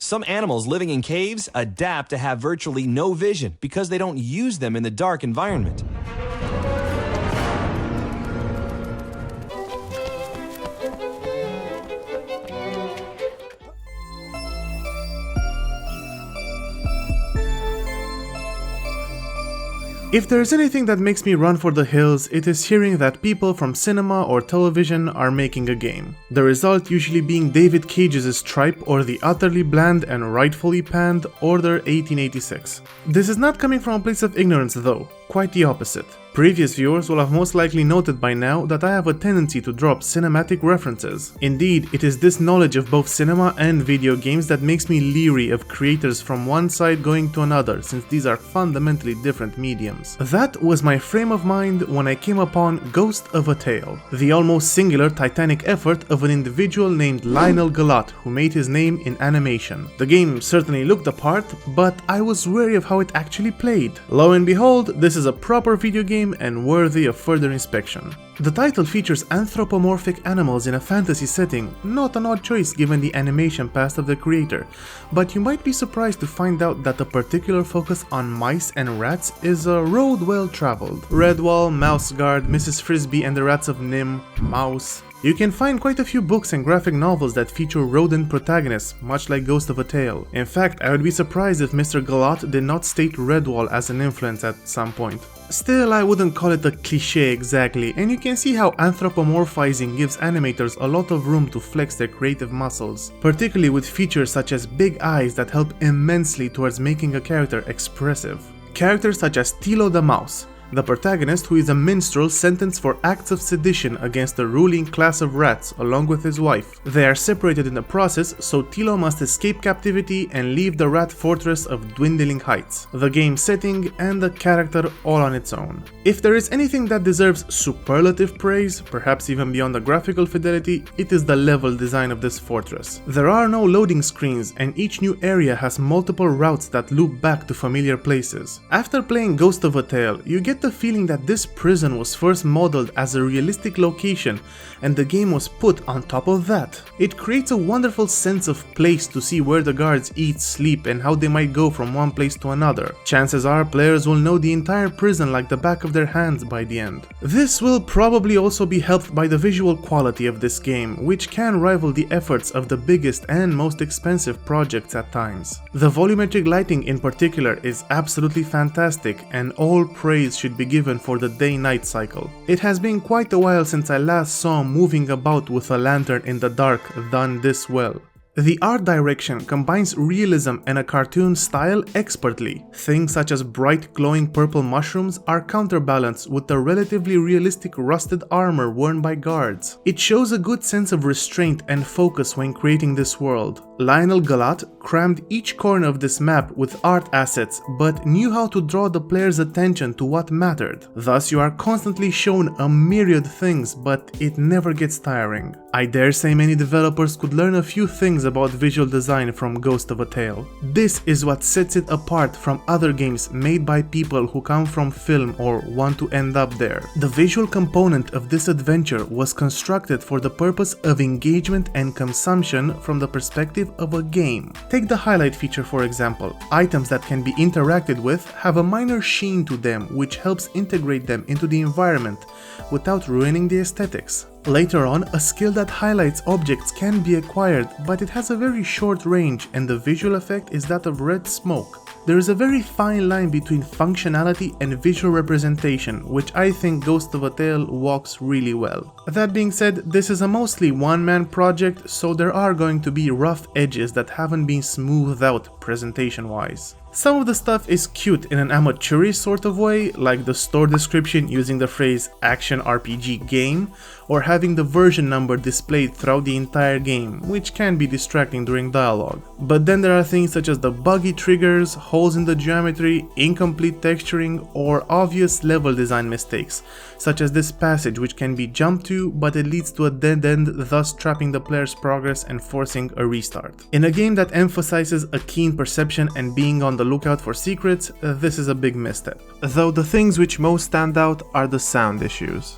Some animals living in caves adapt to have virtually no vision because they don't use them in the dark environment. If there is anything that makes me run for the hills, it is hearing that people from cinema or television are making a game. The result usually being David Cage's Stripe or the utterly bland and rightfully panned Order 1886. This is not coming from a place of ignorance though, quite the opposite. Previous viewers will have most likely noted by now that I have a tendency to drop cinematic references. Indeed, it is this knowledge of both cinema and video games that makes me leery of creators from one side going to another, since these are fundamentally different mediums. That was my frame of mind when I came upon Ghost of a Tale, the almost singular titanic effort of an individual named Lionel Galat, who made his name in animation. The game certainly looked the part, but I was wary of how it actually played. Lo and behold, this is a proper video game and worthy of further inspection. The title features anthropomorphic animals in a fantasy setting, not an odd choice given the animation past of the creator, but you might be surprised to find out that the particular focus on mice and rats is a road well traveled. Redwall, Mouseguard, Mrs. Frisbee and the Rats of Nim, Mouse. You can find quite a few books and graphic novels that feature rodent protagonists, much like Ghost of a Tale. In fact, I would be surprised if Mr. Galat did not state Redwall as an influence at some point. Still, I wouldn't call it a cliché exactly, and you can see how anthropomorphizing gives animators a lot of room to flex their creative muscles, particularly with features such as big eyes that help immensely towards making a character expressive. Characters such as Tilo the Mouse, the protagonist, who is a minstrel sentenced for acts of sedition against the ruling class of rats along with his wife. They are separated in the process, so Tilo must escape captivity and leave the rat fortress of Dwindling Heights, the game setting and the character all on its own. If there is anything that deserves superlative praise, perhaps even beyond the graphical fidelity, it is the level design of this fortress. There are no loading screens and each new area has multiple routes that loop back to familiar places. After playing Ghost of a Tale, you get the feeling that this prison was first modeled as a realistic location and the game was put on top of that. It creates a wonderful sense of place to see where the guards eat, sleep and how they might go from one place to another. Chances are players will know the entire prison like the back of their hands by the end. This will probably also be helped by the visual quality of this game, which can rival the efforts of the biggest and most expensive projects at times. The volumetric lighting in particular is absolutely fantastic and all praise should be given for the day-night cycle. It has been quite a while since I last saw him moving about with a lantern in the dark done this well. The art direction combines realism and a cartoon style expertly. Things such as bright glowing purple mushrooms are counterbalanced with the relatively realistic rusted armor worn by guards. It shows a good sense of restraint and focus when creating this world. Lionel Galat crammed each corner of this map with art assets, but knew how to draw the player's attention to what mattered. Thus, you are constantly shown a myriad things, but it never gets tiring. I dare say many developers could learn a few things about visual design from Ghost of a Tale. This is what sets it apart from other games made by people who come from film or want to end up there. The visual component of this adventure was constructed for the purpose of engagement and consumption from the perspective of a game. Take the highlight feature for example. Items that can be interacted with have a minor sheen to them which helps integrate them into the environment without ruining the aesthetics. Later on, a skill that highlights objects can be acquired, but it has a very short range and the visual effect is that of red smoke. There is a very fine line between functionality and visual representation, which I think Ghost of a Tale walks really well. That being said, this is a mostly one-man project, so there are going to be rough edges that haven't been smoothed out presentation-wise. Some of the stuff is cute in an amateurish sort of way, like the store description using the phrase action RPG game, or having the version number displayed throughout the entire game, which can be distracting during dialogue. But then there are things such as the buggy triggers, holes in the geometry, incomplete texturing, or obvious level design mistakes, such as this passage which can be jumped to, but it leads to a dead end, thus trapping the player's progress and forcing a restart. In a game that emphasizes a keen perception and being on the lookout for secrets, this is a big misstep. Though the things which most stand out are the sound issues.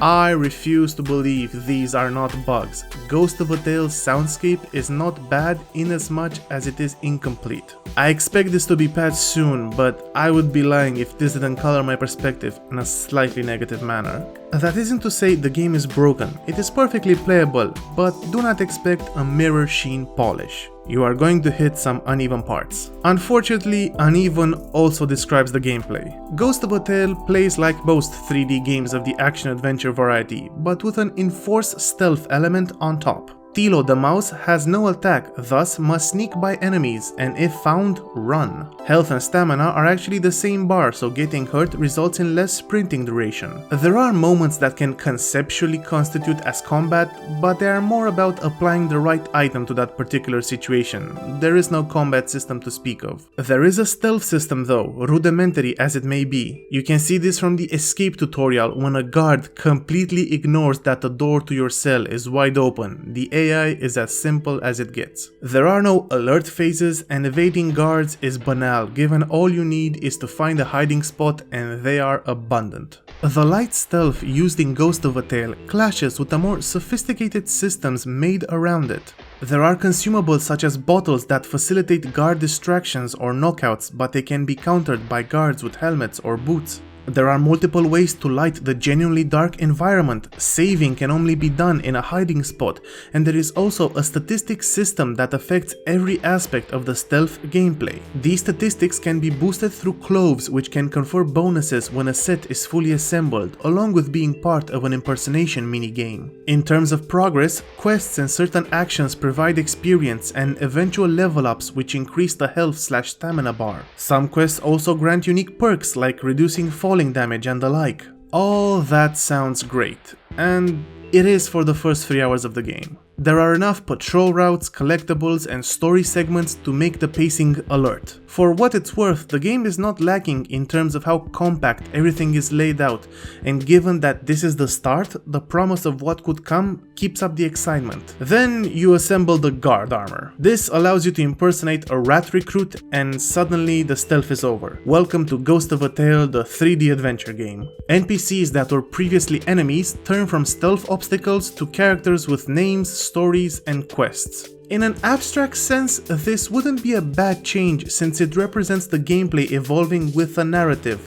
I refuse to believe these are not bugs. Ghost of a Tale's soundscape is not bad in as much as it is incomplete. I expect this to be patched soon, but I would be lying if this didn't color my perspective in a slightly negative manner. That isn't to say the game is broken, it is perfectly playable, but do not expect a mirror sheen polish. You are going to hit some uneven parts. Unfortunately, uneven also describes the gameplay. Ghost of a Tale plays like most 3D games of the action-adventure variety, but with an enforced stealth element on top. Tilo the mouse has no attack, thus must sneak by enemies, and if found, run. Health and stamina are actually the same bar, so getting hurt results in less sprinting duration. There are moments that can conceptually constitute as combat, but they are more about applying the right item to that particular situation. There is no combat system to speak of. There is a stealth system though, rudimentary as it may be. You can see this from the escape tutorial when a guard completely ignores that the door to your cell is wide open. The AI is as simple as it gets. There are no alert phases, and evading guards is banal given all you need is to find a hiding spot, and they are abundant. The light stealth used in Ghost of a Tale clashes with the more sophisticated systems made around it. There are consumables such as bottles that facilitate guard distractions or knockouts, but they can be countered by guards with helmets or boots. There are multiple ways to light the genuinely dark environment. Saving can only be done in a hiding spot, and there is also a statistics system that affects every aspect of the stealth gameplay. These statistics can be boosted through cloves, which can confer bonuses when a set is fully assembled, along with being part of an impersonation minigame. In terms of progress, quests and certain actions provide experience and eventual level ups which increase the health/stamina bar. Some quests also grant unique perks like reducing falling damage and the like. All that sounds great, and it is for the first 3 hours of the game. There are enough patrol routes, collectibles, and story segments to make the pacing alert. For what it's worth, the game is not lacking in terms of how compact everything is laid out, and given that this is the start, the promise of what could come keeps up the excitement. Then you assemble the guard armor. This allows you to impersonate a rat recruit, and suddenly the stealth is over. Welcome to Ghost of a Tale, the 3D adventure game. NPCs that were previously enemies turn from stealth obstacles to characters with names, stories, and quests. In an abstract sense, this wouldn't be a bad change since it represents the gameplay evolving with a narrative,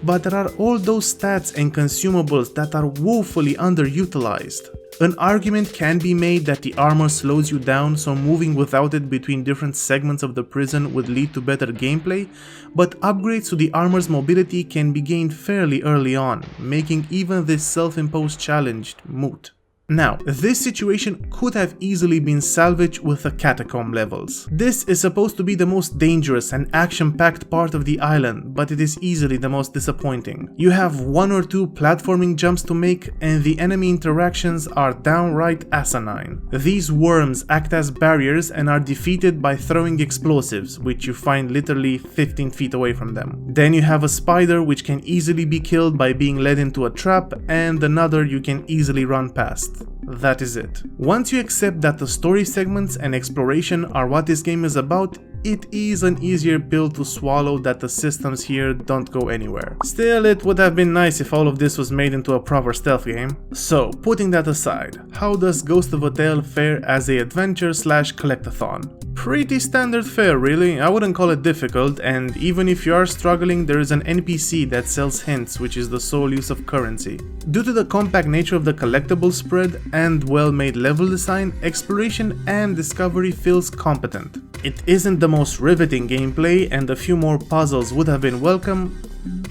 but there are all those stats and consumables that are woefully underutilized. An argument can be made that the armor slows you down, so moving without it between different segments of the prison would lead to better gameplay, but upgrades to the armor's mobility can be gained fairly early on, making even this self-imposed challenge moot. Now, this situation could have easily been salvaged with the catacomb levels. This is supposed to be the most dangerous and action-packed part of the island, but it is easily the most disappointing. You have 1 or 2 platforming jumps to make, and the enemy interactions are downright asinine. These worms act as barriers and are defeated by throwing explosives, which you find literally 15 feet away from them. Then you have a spider which can easily be killed by being led into a trap, and another you can easily run past. That is it. Once you accept that the story segments and exploration are what this game is about, it is an easier pill to swallow that the systems here don't go anywhere. Still, it would have been nice if all of this was made into a proper stealth game. So, putting that aside, how does Ghost of a Tale fare as a adventure/collectathon? Pretty standard fare, really. I wouldn't call it difficult, and even if you are struggling, there is an NPC that sells hints, which is the sole use of currency. Due to the compact nature of the collectible spread and well-made level design, exploration and discovery feels competent. It isn't the most riveting gameplay, and a few more puzzles would have been welcome,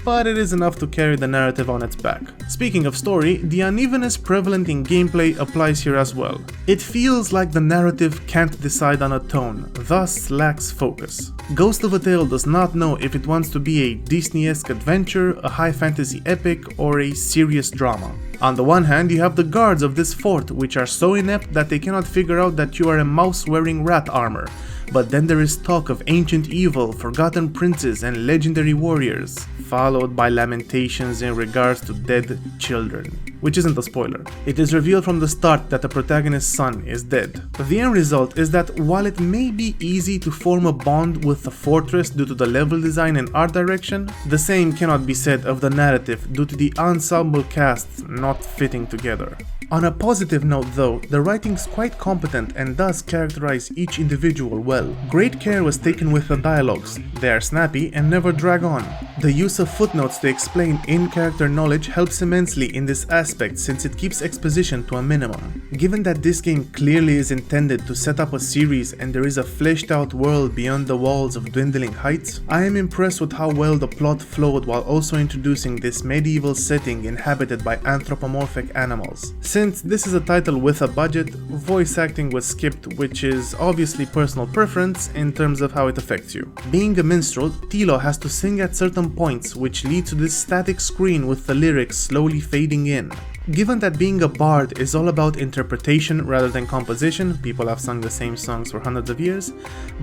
but it is enough to carry the narrative on its back. Speaking of story, the unevenness prevalent in gameplay applies here as well. It feels like the narrative can't decide on a tone, thus lacks focus. Ghost of a Tale does not know if it wants to be a Disney-esque adventure, a high fantasy epic, or a serious drama. On the one hand, you have the guards of this fort, which are so inept that they cannot figure out that you are a mouse wearing rat armor, But then there is talk of ancient evil, forgotten princes, and legendary warriors, followed by lamentations in regards to dead children. Which isn't a spoiler. It is revealed from the start that the protagonist's son is dead. The end result is that while it may be easy to form a bond with the fortress due to the level design and art direction, the same cannot be said of the narrative due to the ensemble casts not fitting together. On a positive note though, the writing's quite competent and does characterize each individual well. Great care was taken with the dialogues. They are snappy and never drag on. The use of footnotes to explain in-character knowledge helps immensely in this aspect since it keeps exposition to a minimum. Given that this game clearly is intended to set up a series and there is a fleshed out world beyond the walls of Dwindling Heights, I am impressed with how well the plot flowed while also introducing this medieval setting inhabited by anthropomorphic animals. Since this is a title with a budget, voice acting was skipped, which is obviously personal preference in terms of how it affects you. Being a minstrel, Tilo has to sing at certain points, which leads to this static screen with the lyrics slowly fading in. Given that being a bard is all about interpretation rather than composition, people have sung the same songs for hundreds of years,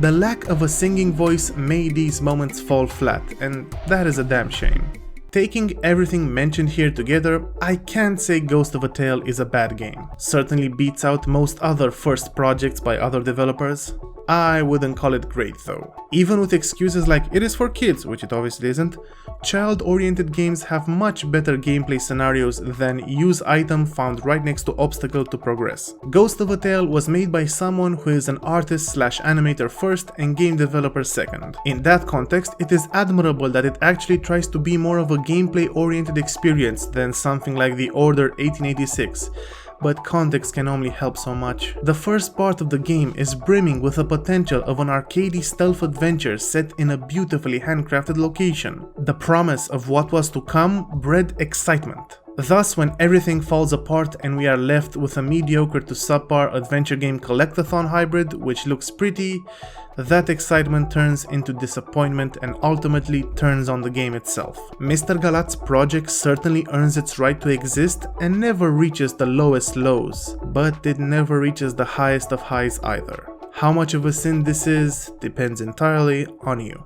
the lack of a singing voice made these moments fall flat, and that is a damn shame. Taking everything mentioned here together, I can't say Ghost of a Tale is a bad game. Certainly beats out most other first projects by other developers. I wouldn't call it great though. Even with excuses like it is for kids, which it obviously isn't, child-oriented games have much better gameplay scenarios than use item found right next to obstacle to progress. Ghost of a Tale was made by someone who is an artist/animator first and game developer second. In that context, it is admirable that it actually tries to be more of a gameplay-oriented experience than something like The Order 1886. But context can only help so much. The first part of the game is brimming with the potential of an arcadey stealth adventure set in a beautifully handcrafted location. The promise of what was to come bred excitement. Thus, when everything falls apart and we are left with a mediocre to subpar adventure game collectathon hybrid which looks pretty, that excitement turns into disappointment and ultimately turns on the game itself. Mr. Galat's project certainly earns its right to exist and never reaches the lowest lows, but it never reaches the highest of highs either. How much of a sin this is depends entirely on you.